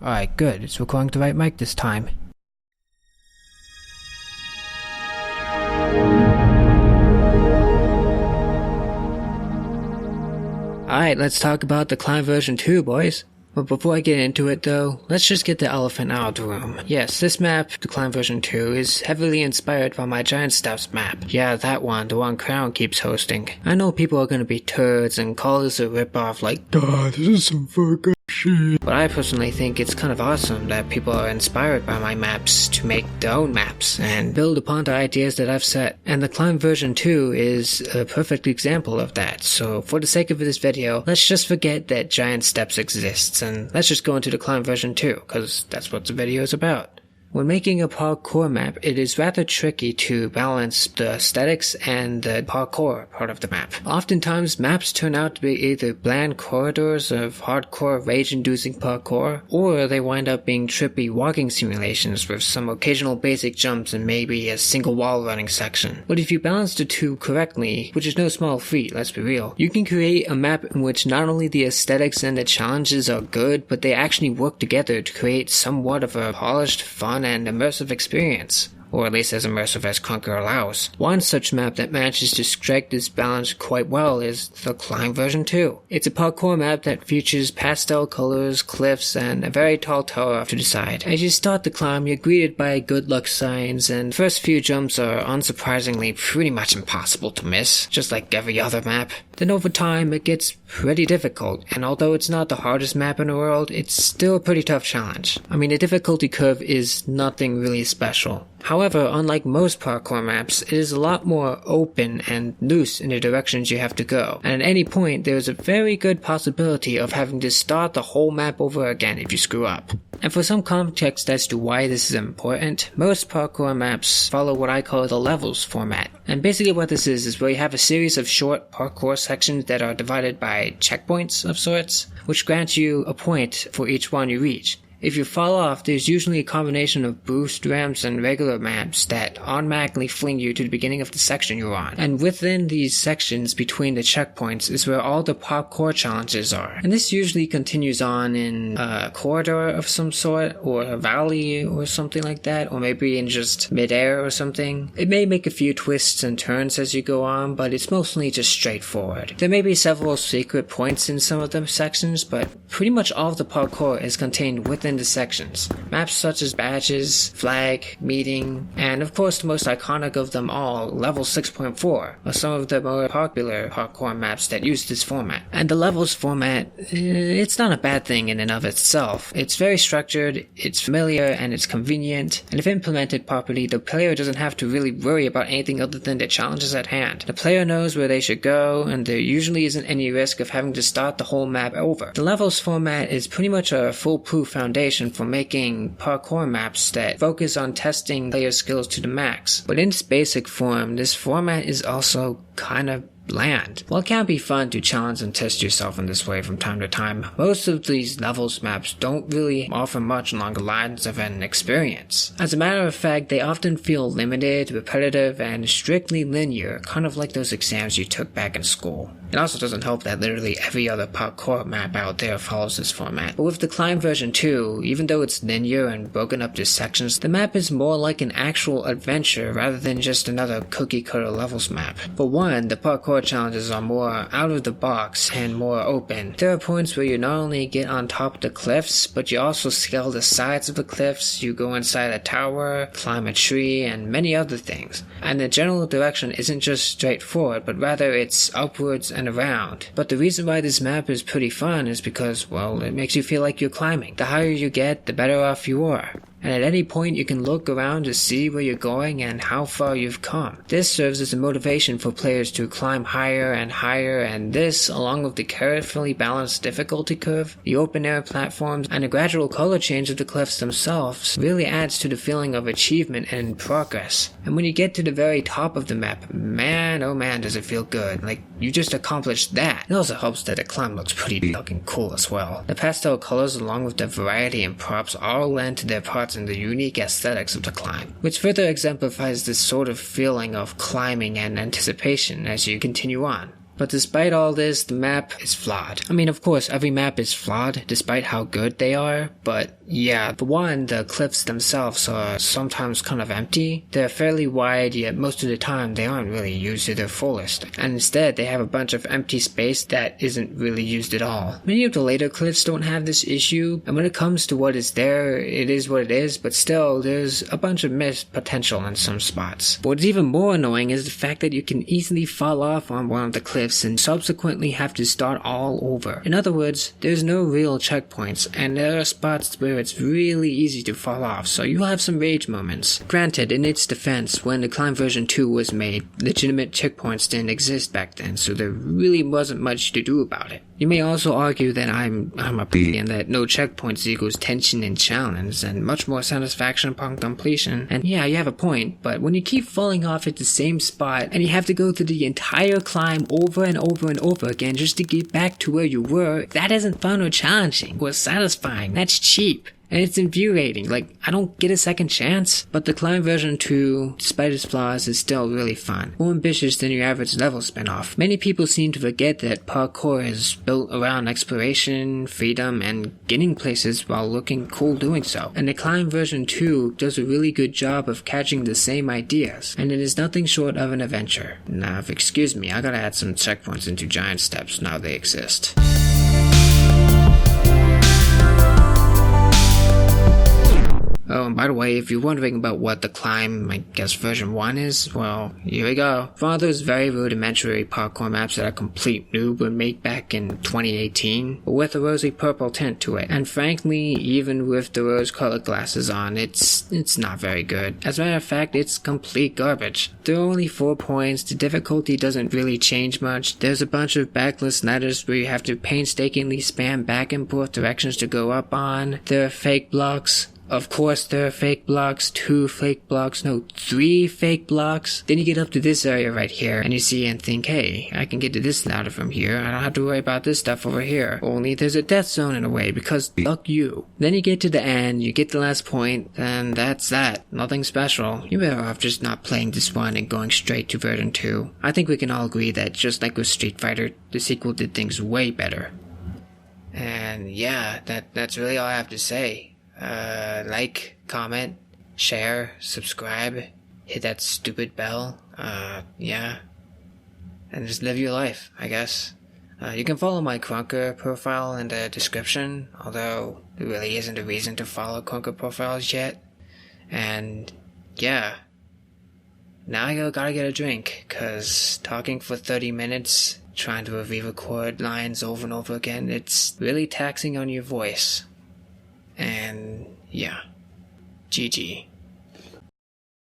Alright, good. It's recording the right mic this time. Alright, let's talk about the Climb version 2, boys. But before I get into it though, let's just get the elephant out of the room. Yes, this map, the Climb version 2, is heavily inspired by my Giant Steps map. Yeah, that one, the one Crown keeps hosting. I know people are gonna be turds and call this a ripoff like, duh, this is some fucking shit. But I personally think it's kind of awesome that people are inspired by my maps to make their own maps and build upon the ideas that I've set. And the Climb version 2 is a perfect example of that. So for the sake of this video, let's just forget that Giant Steps exists. And let's just go into the Climb version 2, because that's what the video is about. When making a parkour map, it is rather tricky to balance the aesthetics and the parkour part of the map. Oftentimes, maps turn out to be either bland corridors of hardcore rage-inducing parkour, or they wind up being trippy walking simulations with some occasional basic jumps and maybe a single wall running section. But if you balance the two correctly, which is no small feat, let's be real, you can create a map in which not only the aesthetics and the challenges are good, but they actually work together to create somewhat of a polished, fun, and immersive experience, or at least as immersive as Krunker allows. One such map that manages to strike this balance quite well is the Climb version 2. It's a parkour map that features pastel colors, cliffs, and a very tall tower off to the side. As you start the climb, you're greeted by good luck signs, and the first few jumps are unsurprisingly pretty much impossible to miss, just like every other map. Then over time, it gets pretty difficult, and although it's not the hardest map in the world, it's still a pretty tough challenge. I mean, the difficulty curve is nothing really special. However, unlike most parkour maps, it is a lot more open and loose in the directions you have to go, and at any point there is a very good possibility of having to start the whole map over again if you screw up. And for some context as to why this is important, most parkour maps follow what I call the levels format. And basically what this is where you have a series of short parkour sections that are divided by checkpoints of sorts, which grant you a point for each one you reach. If you fall off, there's usually a combination of boost ramps and regular ramps that automatically fling you to the beginning of the section you're on. And within these sections between the checkpoints is where all the parkour challenges are. And this usually continues on in a corridor of some sort, or a valley or something like that, or maybe in just midair or something. It may make a few twists and turns as you go on, but it's mostly just straightforward. There may be several secret points in some of the sections, but pretty much all of the parkour is contained within the sections. Maps such as Badges, Flag, Meeting, and of course the most iconic of them all, Level 6.4, are some of the more popular parkour maps that use this format. And the levels format, it's not a bad thing in and of itself. It's very structured, it's familiar, and it's convenient, and if implemented properly, the player doesn't have to really worry about anything other than the challenges at hand. The player knows where they should go, and there usually isn't any risk of having to start the whole map over. The levels format is pretty much a foolproof foundation for making parkour maps that focus on testing player skills to the max. But in its basic form, this format is also kind of bland. While it can be fun to challenge and test yourself in this way from time to time, most of these levels maps don't really offer much along the lines of an experience. As a matter of fact, they often feel limited, repetitive, and strictly linear, kind of like those exams you took back in school. It also doesn't help that literally every other parkour map out there follows this format. But with the Climb version 2, even though it's linear and broken up to sections, the map is more like an actual adventure rather than just another cookie-cutter levels map. For one, the parkour challenges are more out of the box and more open. There are points where you not only get on top of the cliffs, but you also scale the sides of the cliffs, you go inside a tower, climb a tree, and many other things. And the general direction isn't just straightforward, but rather it's upwards and around. But the reason why this map is pretty fun is because, well, it makes you feel like you're climbing. The higher you get, the better off you are. And at any point you can look around to see where you're going and how far you've come. This serves as a motivation for players to climb higher and higher, and this, along with the carefully balanced difficulty curve, the open air platforms, and the gradual color change of the cliffs themselves, really adds to the feeling of achievement and progress. And when you get to the very top of the map, man oh man does it feel good, like you just accomplished that. It also helps that the climb looks pretty fucking cool as well. The pastel colors along with the variety and props all lend to their parts and the unique aesthetics of the climb, which further exemplifies this sort of feeling of climbing and anticipation as you continue on. But despite all this, the map is flawed. I mean, of course, every map is flawed, despite how good they are, but yeah, for one, the cliffs themselves are sometimes kind of empty. They're fairly wide, yet most of the time they aren't really used to their fullest. And instead, they have a bunch of empty space that isn't really used at all. Many of the later cliffs don't have this issue, and when it comes to what is there, it is what it is, but still, there's a bunch of missed potential in some spots. But what's even more annoying is the fact that you can easily fall off on one of the cliffs and subsequently have to start all over. In other words, there's no real checkpoints, and there are spots where it's really easy to fall off, so you'll have some rage moments. Granted, in its defense, when the Climb version 2 was made, legitimate checkpoints didn't exist back then, so there really wasn't much to do about it. You may also argue that I'm a p and that no checkpoints equals tension and challenge, and much more satisfaction upon completion. And yeah, you have a point, but when you keep falling off at the same spot, and you have to go through the entire climb over and over and over again just to get back to where you were, that isn't fun or challenging or satisfying. That's cheap. And it's infuriating, like, I don't get a second chance. But the Climb version 2, despite its flaws, is still really fun. More ambitious than your average level spin-off. Many people seem to forget that parkour is built around exploration, freedom, and getting places while looking cool doing so. And the Climb version 2 does a really good job of catching the same ideas, and it is nothing short of an adventure. Now, if excuse me, I gotta add some checkpoints into giant steps now they exist. Oh, and by the way, if you're wondering about what the Climb, I guess version 1 is, well, here we go. It's one of those very rudimentary parkour maps that a complete noob would make back in 2018, but with a rosy purple tint to it. And frankly, even with the rose-colored glasses on, it's not very good. As a matter of fact, it's complete garbage. There are only 4 points, the difficulty doesn't really change much, there's a bunch of backless ladders where you have to painstakingly spam back and forth directions to go up on, there are fake blocks. Of course there are fake blocks, 2 fake blocks, no, 3 fake blocks. Then you get up to this area right here, and you see and think, hey, I can get to this ladder from here, I don't have to worry about this stuff over here. Only there's a death zone in a way, because fuck you. Then you get to the end, you get the last point, and that's that. Nothing special. You're better off just not playing this one and going straight to version 2. I think we can all agree that just like with Street Fighter, the sequel did things way better. And yeah, that's really all I have to say. Like, comment, share, subscribe, hit that stupid bell, yeah, and just live your life, I guess. You can follow my Krunker profile in the description, although there really isn't a reason to follow Krunker profiles yet. And, yeah, now I gotta get a drink, cause talking for 30 minutes, trying to re-record lines over and over again, it's really taxing on your voice. And yeah, GG.